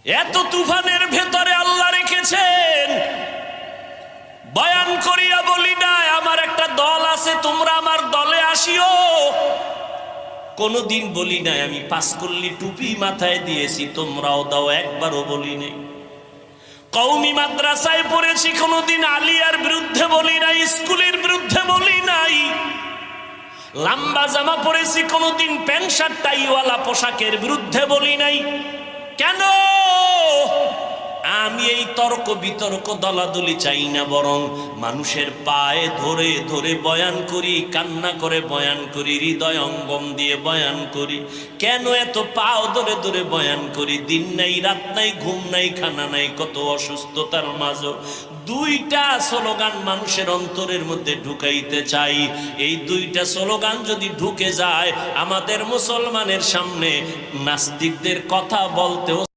এত তুফানের ভেতরে আল্লাহ রেখেছেন। বয়ান করিয়া বলি না আমার একটা দল আছে, তোমরা আমার দলে আসিও। কোনদিন বলি নাই আমি পাঁচকল্লি টুপি মাথায় দিয়েছি তোমরাও দাও, একবারও বলি নাই। কওমি মাদ্রাসায় পড়েছি, কোনদিন আলিয়ার বিরুদ্ধে বলি নাই, স্কুলের বিরুদ্ধে বলি নাই। লম্বা জামা পরেছি, কোনদিন প্যান্ট শার্ট টাইওয়ালা পোশাকের বিরুদ্ধে বলি নাই। কেন? আমি এই তর্ক বিতর্ক দলাদলি চাই না, বরং মানুষের পায়ে ধরে ধরে বয়ান করি, কান্না করে বয়ান করি, হৃদয় অঙ্গম দিয়ে বয়ান করি। কেন এত পাও ধরে ধরে বয়ান করি? দিন নাই রাত নাই, ঘুম নাই খানা নাই, কত অসুস্থতার মাঝে দুইটা স্লোগান মানুষের অন্তরের মধ্যে ঢুকাইতে চাই। এই দুইটা স্লোগান যদি ঢুকে যায় আমাদের মুসলমানের সামনে নাস্তিকদের কথা বলতেও